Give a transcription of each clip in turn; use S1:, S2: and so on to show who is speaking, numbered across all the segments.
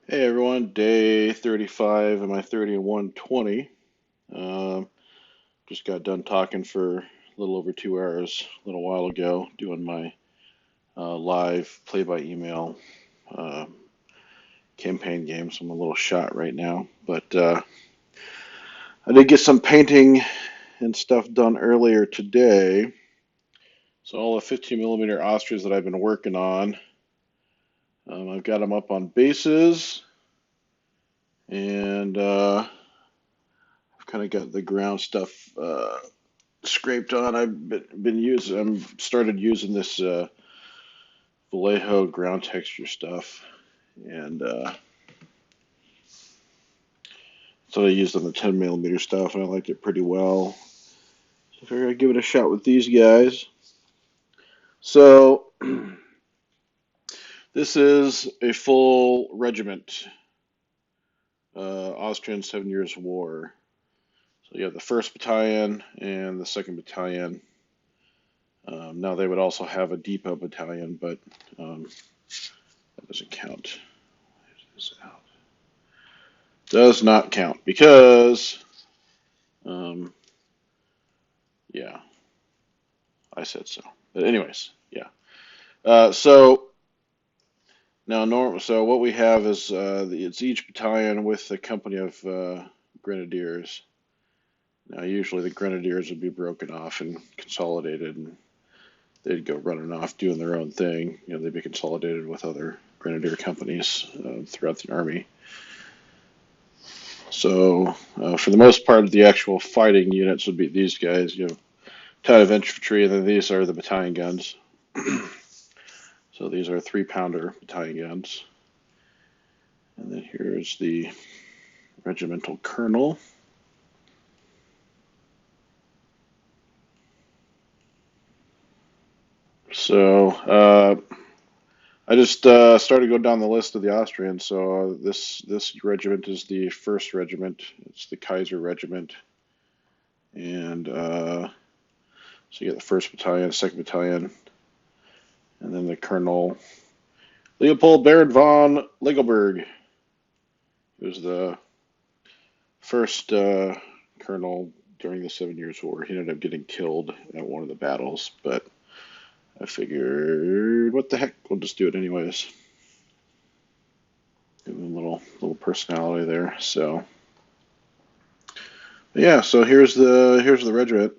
S1: Hey everyone, day 35 of my 30 and 120. Um, just got done talking for a little over 2 hours a little while ago, doing my live play by email uh, campaign game. So I'm a little shot right now, but I did get some painting and stuff done earlier today. So all the 15 millimeter Austrians that I've been working on, I've got them up on bases, and I've kind of got the ground stuff scraped on. I've been using. I'm started using this Vallejo ground texture stuff, and so I used on the 10 millimeter stuff, and I liked it pretty well. So I figured I'd give it a shot with these guys. So this is a full regiment, Austrian 7 Years War. So you have the first battalion and the second battalion. Now they would also have a depot battalion, but that doesn't count. Does not count because, um, yeah, I said so. But anyways, yeah. So now, so what we have is it's each battalion with a company of grenadiers. Now, usually the grenadiers would be broken off and consolidated, and they'd go running off doing their own thing. They'd be consolidated with other grenadier companies throughout the army. So, for the most part, the actual fighting units would be these guys. You have a ton of infantry, and then these are the battalion guns. So these are 3-pounder battalion guns. And then here's the regimental colonel. So I just started to go down the list of the Austrians. So this regiment is the first regiment. It's the Kaiser regiment, and so you get the first battalion, second battalion, and then the colonel Leopold Baron von Legelberg, who was the first colonel during the 7 Years' War. He ended up getting killed at one of the battles, but I figured, what the heck, we'll just do it anyways. Give him a little personality there. So, yeah. So here's the regiment.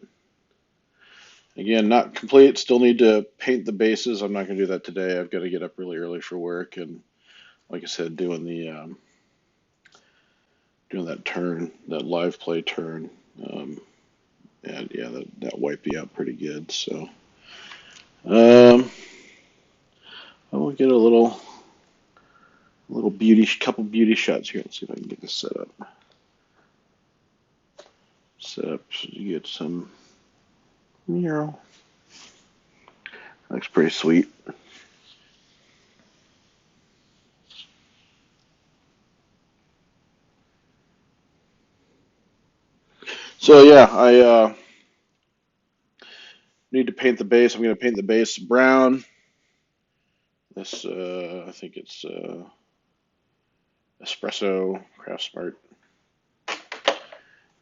S1: Again, not complete. Still need to paint the bases. I'm not going to do that today. I've got to get up really early for work, and like I said, doing that turn, that live play turn, um, and yeah, that wiped me out pretty good. So, um, I will get a little couple beauty shots here. Let's see if I can get this set up. Set up so you get some mural. Looks pretty sweet. So yeah, I need to paint the base. I'm going to paint the base brown. This I think it's espresso craft smart,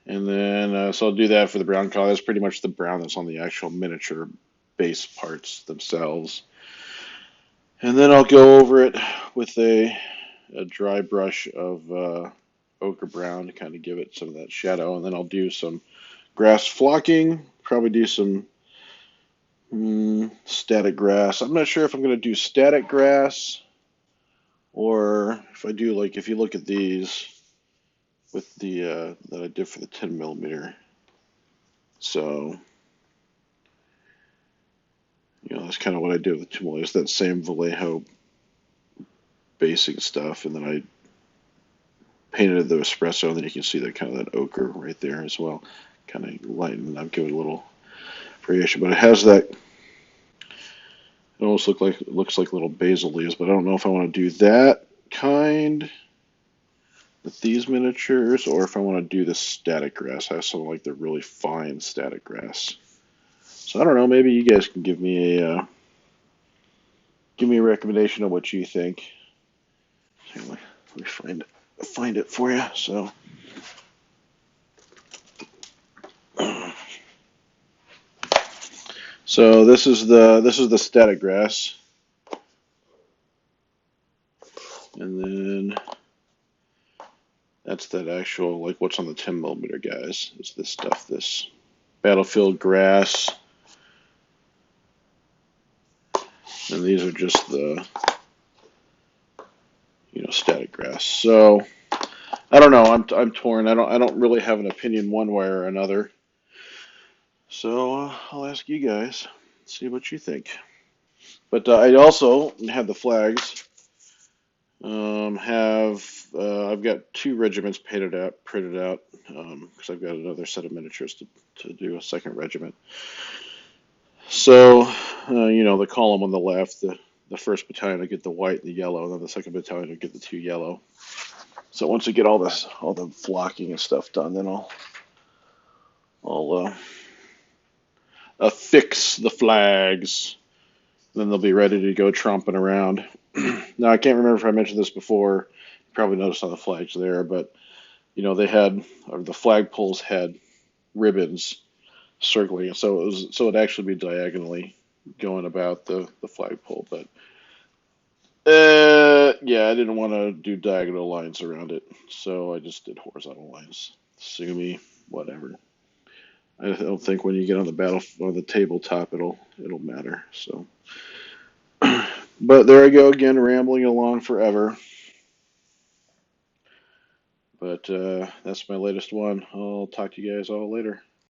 S1: and then so I'll do that for the brown color. That's pretty much the brown that's on the actual miniature base parts themselves. And then I'll go over it with a dry brush of ochre brown to kind of give it some of that shadow. And then I'll do some grass flocking, probably do some static grass. I'm not sure if I'm going to do static grass or if I do, like, if you look at these with the that I did for the 10 millimeter. So, that's kind of what I did with the 2 millimeter. It's that same Vallejo basic stuff, and then I painted the espresso, and then you can see that kind of that ochre right there as well. Kind of lighten it up, give it a little variation. But it has that. It almost looks like little basil leaves, but I don't know if I want to do that kind with these miniatures, or if I want to do the static grass. I have something like the really fine static grass. So I don't know. Maybe you guys can give me a recommendation of what you think. Here, me find it for you. So this is the static grass, and then that's that actual, like, what's on the 10 millimeter, guys. It's this stuff, this battlefield grass, and these are just the static grass. So I don't know. I'm torn. I don't really have an opinion one way or another. So I'll ask you guys, see what you think. But I also have the flags. I've got two regiments printed out, because I've got another set of miniatures to do a second regiment. So, the column on the left, the first battalion will get the white and the yellow, and then the second battalion will get the two yellow. So once we get all the flocking and stuff done, then I'll affix the flags. Then they'll be ready to go tromping around. Now, I can't remember if I mentioned this before. You probably noticed on the flags there, but the flagpoles had ribbons circling, so it'd actually be diagonally going about the flagpole. But yeah, I didn't want to do diagonal lines around it, so I just did horizontal lines. Sue me, whatever. I don't think when you get on the tabletop it'll matter. So, but there I go again, rambling along forever. But that's my latest one. I'll talk to you guys all later.